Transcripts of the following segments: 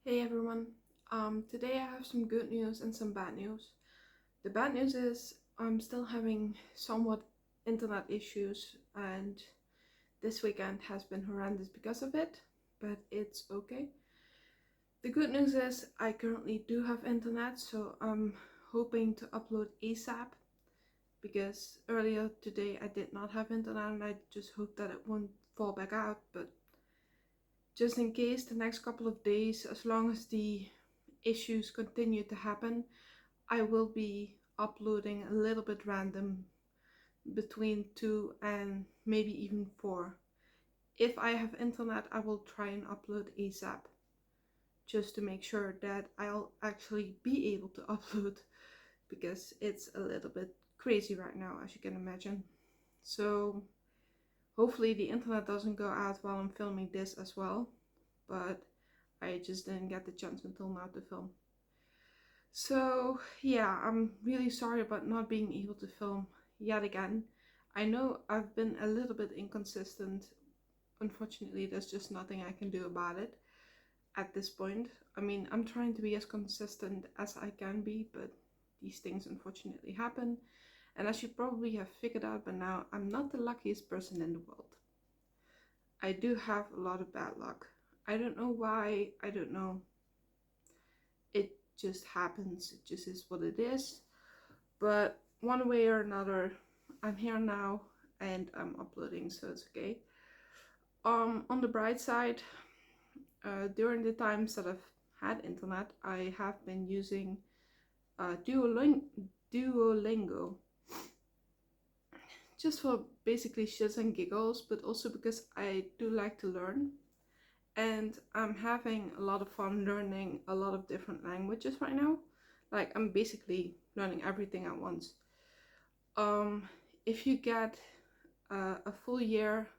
Hey everyone. Today I have some good news and some bad news. The bad news is I'm still having somewhat internet issues, and this weekend has been horrendous because of it, but it's okay. The good news is I currently do have internet, so I'm hoping to upload ASAP because earlier today I did not have internet and I just hope that it won't fall back out, but just in case the next couple of days, as long as the issues continue to happen, I will be uploading a little bit random between 2 and maybe even 4. If I have internet, I will try and upload ASAP just to make sure that I'll actually be able to upload because it's a little bit crazy right now, as you can imagine. So hopefully the internet doesn't go out while I'm filming this as well, but I just didn't get the chance until now to film. So yeah, I'm really sorry about not being able to film yet again. I know I've been a little bit inconsistent. Unfortunately, there's just nothing I can do about it at this point. I mean, I'm trying to be as consistent as I can be, but these things unfortunately happen. And as you probably have figured out by now, I'm not the luckiest person in the world. I do have a lot of bad luck. I don't know why, I don't know. It just happens, it just is what it is. But one way or another, I'm here now and I'm uploading, so it's okay. On the bright side, during the times that I've had internet, I have been using Duolingo, just for basically shits and giggles, but also because I do like to learn. And I'm having a lot of fun learning a lot of different languages right now. Like, I'm basically learning everything at once. If you get a full year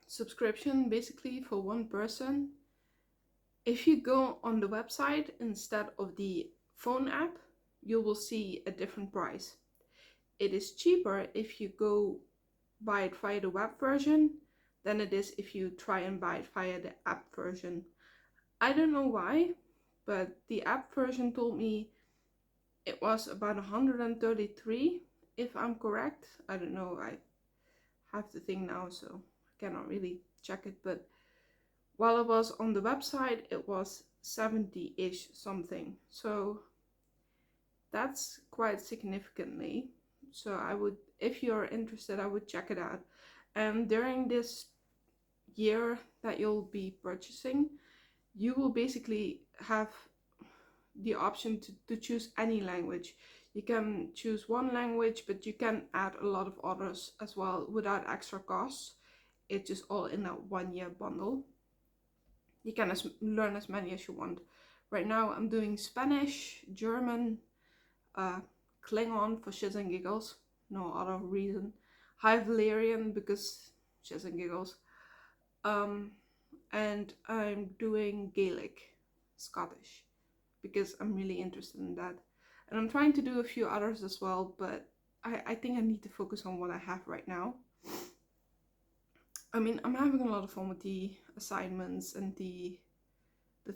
subscription basically for one person, if you go on the website instead of the phone app, you will see a different price. It is cheaper if you go buy it via the web version than it is if you try and buy it via the app version. I don't know why, but the app version told me it was about 133 if I'm correct. I don't know, I have the thing now, so I cannot really check it, but while it was on the website, it was 70-ish something. So that's quite significantly. So I would, if you're interested, I would check it out. And during this year that you'll be purchasing, you will basically have the option to choose any language. You can choose one language, but you can add a lot of others as well without extra costs. It's just all in that 1 year bundle. You can learn as many as you want. Right now I'm doing Spanish, German, Klingon for shits and giggles, no other reason. High Valyrian because shits and giggles. And I'm doing Gaelic, Scottish, because I'm really interested in that. And I'm trying to do a few others as well, but I think I need to focus on what I have right now. I mean, I'm having a lot of fun with the assignments and the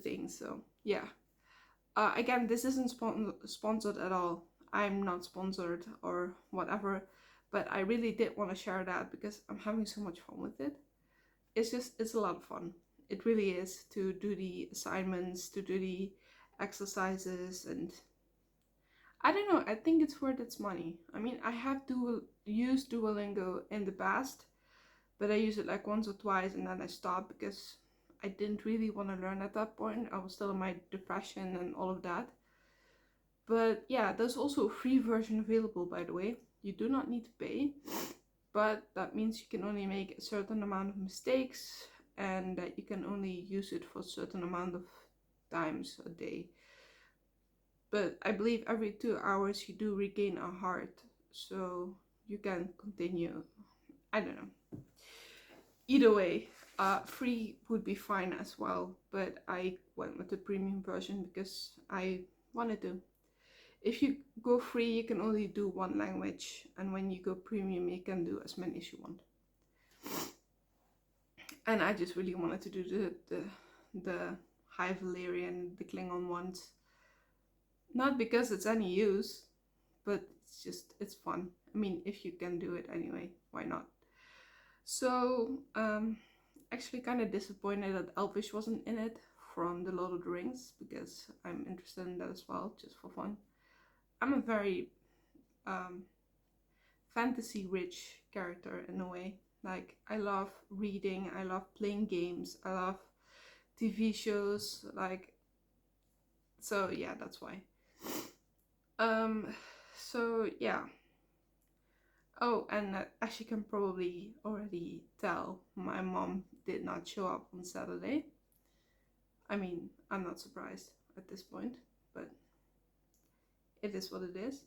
things, so yeah. Again, this isn't sponsored at all. I'm not sponsored or whatever, but I really did want to share that because I'm having so much fun with it. It's a lot of fun. It really is, to do the assignments, to do the exercises, and I don't know, I think it's worth its money. I mean, I have used Duolingo in the past, but I used it like once or twice and then I stopped because I didn't really want to learn at that point. I was still in my depression and all of that. But yeah, there's also a free version available, by the way. You do not need to pay, but that means you can only make a certain amount of mistakes and that you can only use it for a certain amount of times a day. But I believe every 2 hours you do regain a heart, so you can continue. I don't know. Either way, free would be fine as well, but I went with the premium version because I wanted to. If you go free, you can only do one language, and when you go premium, you can do as many as you want. And I just really wanted to do the High Valyrian, the Klingon ones. Not because it's any use, but it's fun. I mean, if you can do it anyway, why not? So, actually kind of disappointed that Elvish wasn't in it from the Lord of the Rings, because I'm interested in that as well, just for fun. I'm a very fantasy rich character in a way. Like, I love reading, I love playing games, I love TV shows, like, so yeah, that's why. So yeah. Oh, and as you can probably already tell, my mom did not show up on Saturday. I mean, I'm not surprised at this point, but it is what it is.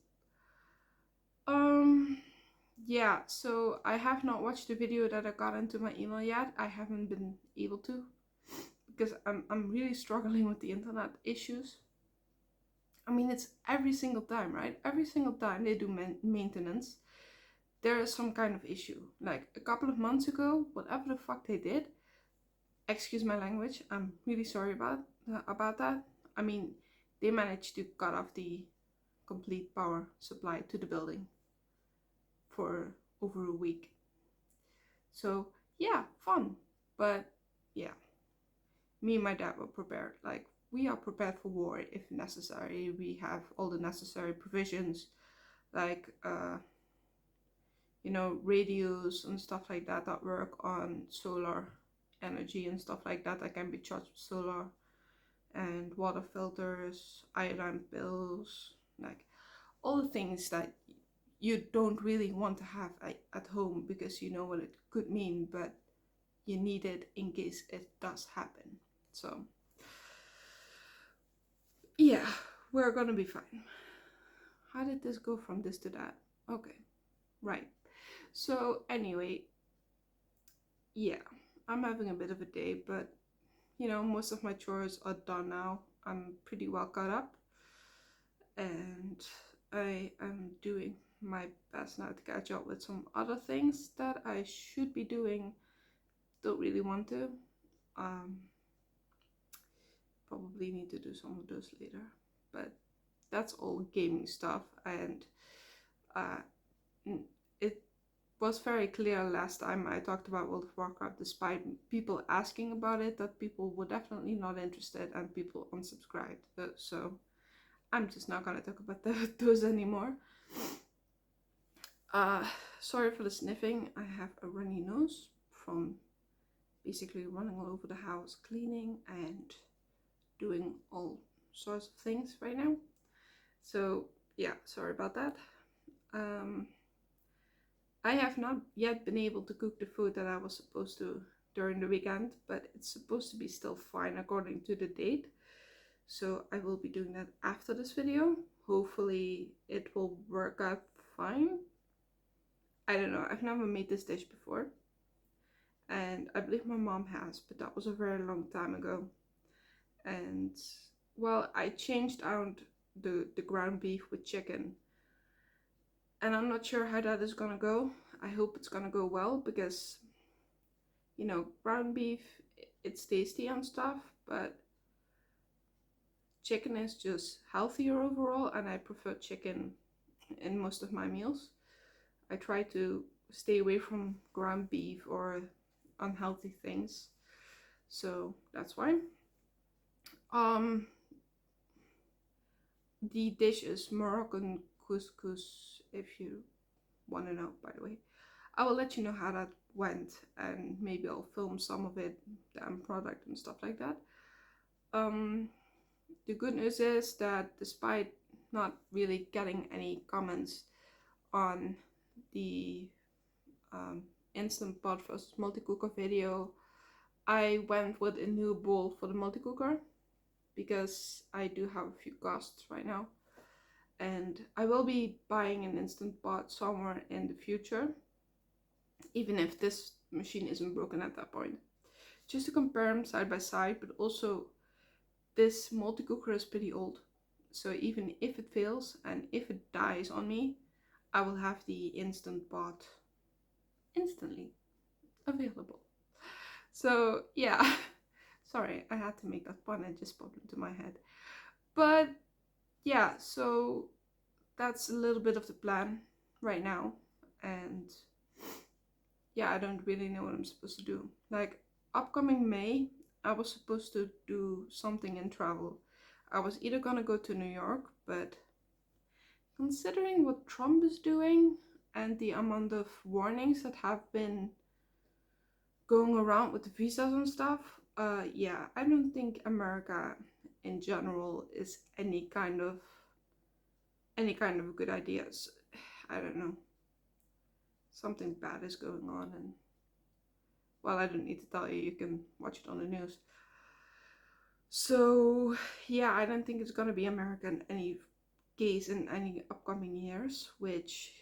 Yeah, so I have not watched the video that I got into my email yet. I haven't been able to, because I'm really struggling with the internet issues. I mean, it's every single time, right? Every single time they do maintenance, there is some kind of issue. Like a couple of months ago, whatever the fuck they did, excuse my language, I'm really sorry about that. I mean, they managed to cut off the complete power supply to the building for over a week. So yeah, fun. But yeah, me and my dad were prepared. Like, we are prepared for war if necessary. We have all the necessary provisions, like radios and stuff like that that work on solar energy and stuff like that can be charged with solar, and water filters, iodine pills, like all the things that you don't really want to have at home because you know what it could mean, but you need it in case it does happen. So yeah, we're gonna be fine. How did this go from this to that? Okay, right. So anyway, yeah, I'm having a bit of a day, but most of my chores are done now. I'm pretty well caught up, and I am doing my best now to catch up with some other things that I should be doing. Don't really want to. Probably need to do some of those later, but that's all gaming stuff. And it was very clear last time I talked about World of Warcraft, despite people asking about it, that people were definitely not interested and people unsubscribed. So I'm just not gonna talk about those anymore. Sorry for the sniffing. I have a runny nose from basically running all over the house, cleaning and doing all sorts of things right now. So yeah, sorry about that. I have not yet been able to cook the food that I was supposed to during the weekend, but it's supposed to be still fine according to the date. So I will be doing that after this video. Hopefully it will work out fine. I don't know, I've never made this dish before. And I believe my mom has, but that was a very long time ago. And well, I changed out the ground beef with chicken. And I'm not sure how that is gonna go. I hope it's gonna go well because, ground beef, it's tasty and stuff, but chicken is just healthier overall, and I prefer chicken in most of my meals. I try to stay away from ground beef or unhealthy things, so that's why. The dish is Moroccan couscous, if you want to know, by the way. I will let you know how that went, and maybe I'll film some of it, the end product and stuff like that. The good news is that despite not really getting any comments on the Instant Pot versus multi-cooker video, I went with a new bowl for the multi-cooker because I do have a few costs right now, and I will be buying an Instant Pot somewhere in the future, even if this machine isn't broken at that point, just to compare them side by side. But also, this multi-cooker is pretty old, so even if it fails and if it dies on me, I will have the Instant Pot instantly available. So yeah, Sorry, I had to make that pun, it just popped into my head. But yeah, so that's a little bit of the plan right now. And yeah, I don't really know what I'm supposed to do. Like, upcoming May, I was supposed to do something in travel. I was either gonna go to New York, but considering what Trump is doing and the amount of warnings that have been going around with the visas and stuff, yeah, I don't think America in general is any kind of good ideas. I don't know. Something bad is going on, and well, I don't need to tell you, you can watch it on the news. So yeah, I don't think it's gonna be America in any case in any upcoming years, which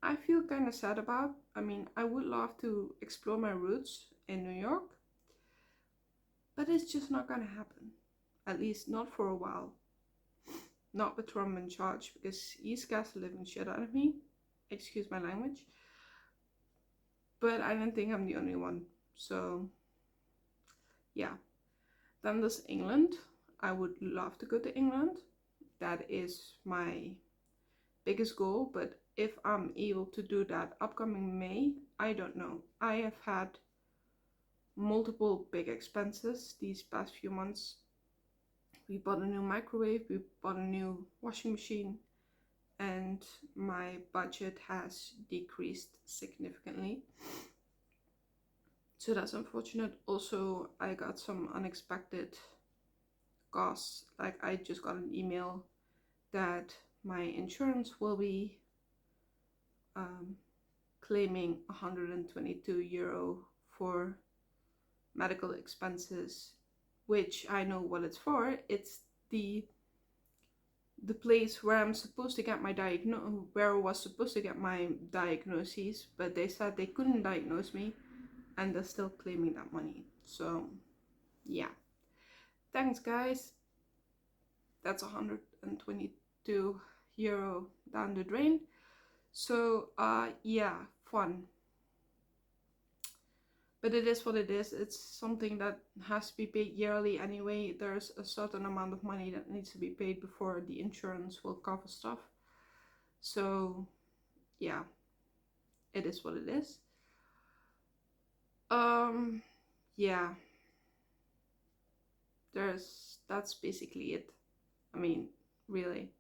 I feel kind of sad about. I mean, I would love to explore my roots in New York, but it's just not gonna happen. At least not for a while. Not with Trump in charge, because he scares the living shit out of me. Excuse my language. But I don't think I'm the only one. So yeah. Then there's England. I would love to go to England. That is my biggest goal. But if I'm able to do that upcoming May, I don't know. I have had multiple big expenses these past few months. We bought a new microwave, we bought a new washing machine, and my budget has decreased significantly. So that's unfortunate. Also, I got some unexpected costs. Like, I just got an email that my insurance will be claiming €122 for medical expenses, which I know what it's for. It's the place where I'm supposed to get my where I was supposed to get my diagnoses, but they said they couldn't diagnose me, and they're still claiming that money. So yeah, thanks guys. That's €122 down the drain. So yeah, fun. But it is what it is. It's something that has to be paid yearly anyway. There's a certain amount of money that needs to be paid before the insurance will cover stuff. So yeah, it is what it is. Yeah, that's basically it. I mean, really.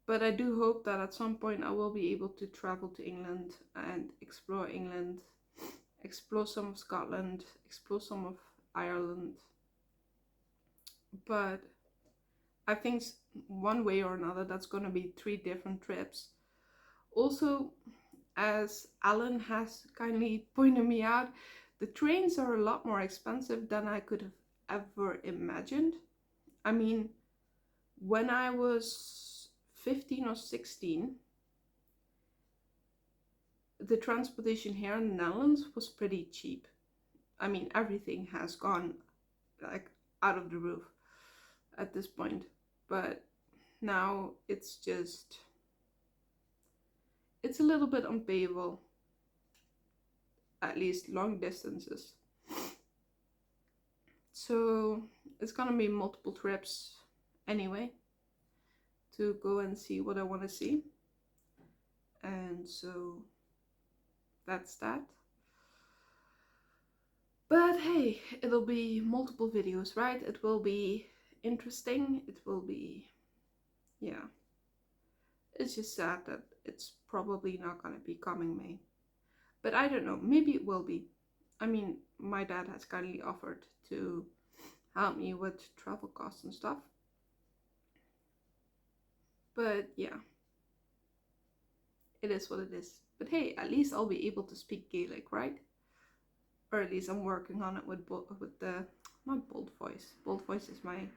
But I do hope that at some point I will be able to travel to England and explore England, explore some of Scotland, explore some of Ireland. But I think one way or another that's going to be 3 different trips. Also, as Alan has kindly pointed me out, the trains are a lot more expensive than I could have ever imagined. I mean, when I was 15 or 16, the transportation here in the Netherlands was pretty cheap. I mean, everything has gone like out of the roof at this point. But now it's a little bit unpayable, at least long distances. So it's gonna be multiple trips anyway to go and see what I want to see. And so that's that. But hey, it'll be multiple videos, right? It will be interesting. It will be, yeah. It's just sad that it's probably not gonna be coming May. But I don't know, maybe it will be. I mean, my dad has kindly offered to help me with travel costs and stuff. But yeah, it is what it is. But hey, at least I'll be able to speak Gaelic, right? Or at least I'm working on it with the not bold voice. Bold voice is my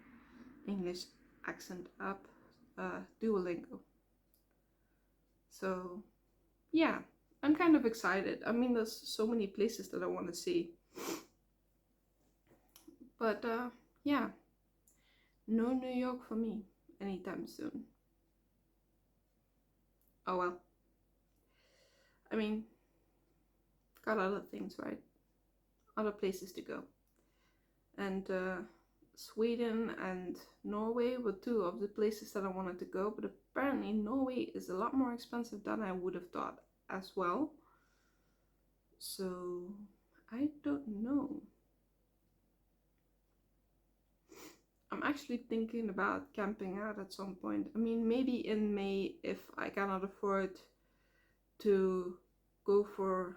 English accent app, Duolingo. So yeah, I'm kind of excited. I mean, there's so many places that I want to see. But yeah, no New York for me anytime soon. Oh well. I mean, got other things, right? Other places to go. and Sweden and Norway were two of the places that I wanted to go, but apparently Norway is a lot more expensive than I would have thought as well. So I don't know. I'm actually thinking about camping out at some point. I mean, maybe in May if I cannot afford to go for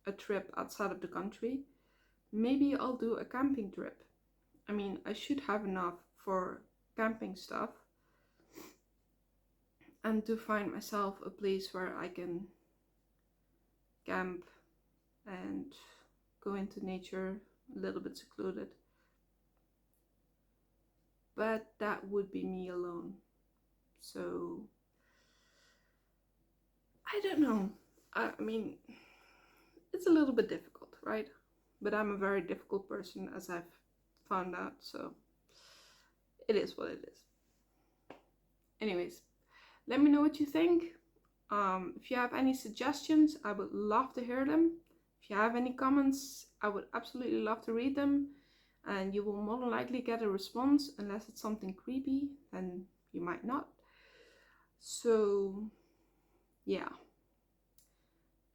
a trip outside of the country. Maybe I'll do a camping trip. I mean, I should have enough for camping stuff and to find myself a place where I can camp and go into nature, a little bit secluded. But that would be me alone. So I don't know. I mean, it's a little bit difficult, right? But I'm a very difficult person, as I've found out, so it is what it is. Anyways, let me know what you think. If you have any suggestions, I would love to hear them. If you have any comments, I would absolutely love to read them. And you will more than likely get a response, unless it's something creepy, then you might not. So, yeah.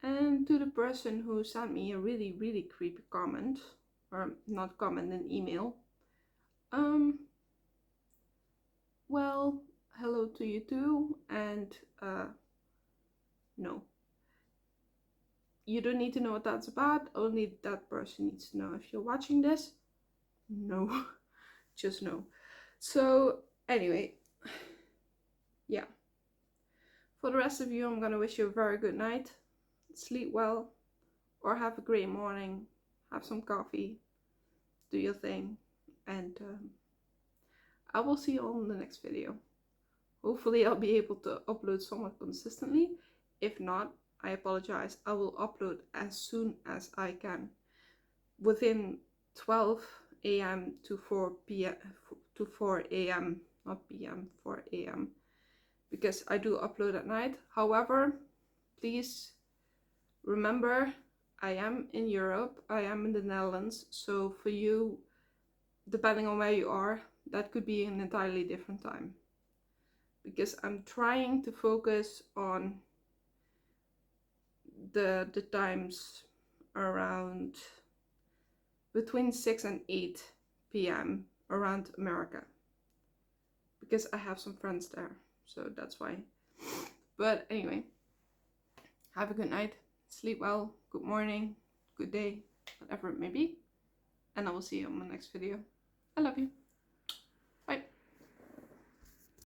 And to the person who sent me a really, really creepy comment, or not comment, an email, well, hello to you too, and no. You don't need to know what that's about, only that person needs to know. If you're watching this, no, just no. So, anyway, yeah. For the rest of you, I'm gonna wish you a very good night. Sleep well, or have a great morning. Have some coffee, do your thing, and I will see you all in the next video. Hopefully I'll be able to upload somewhat consistently. If not, I apologize. I will upload as soon as I can. Within 12 a.m. to 4 p.m. to 4 a.m. not p.m. 4 a.m. because I do upload at night. However, please remember, I am in Europe. I am in the Netherlands. So for you, depending on where you are, that could be an entirely different time. Because I'm trying to focus on the times around between 6 and 8 p.m. around America. Because I have some friends there, so that's why. But anyway, have a good night, sleep well, good morning, good day, whatever it may be. And I will see you on my next video. I love you.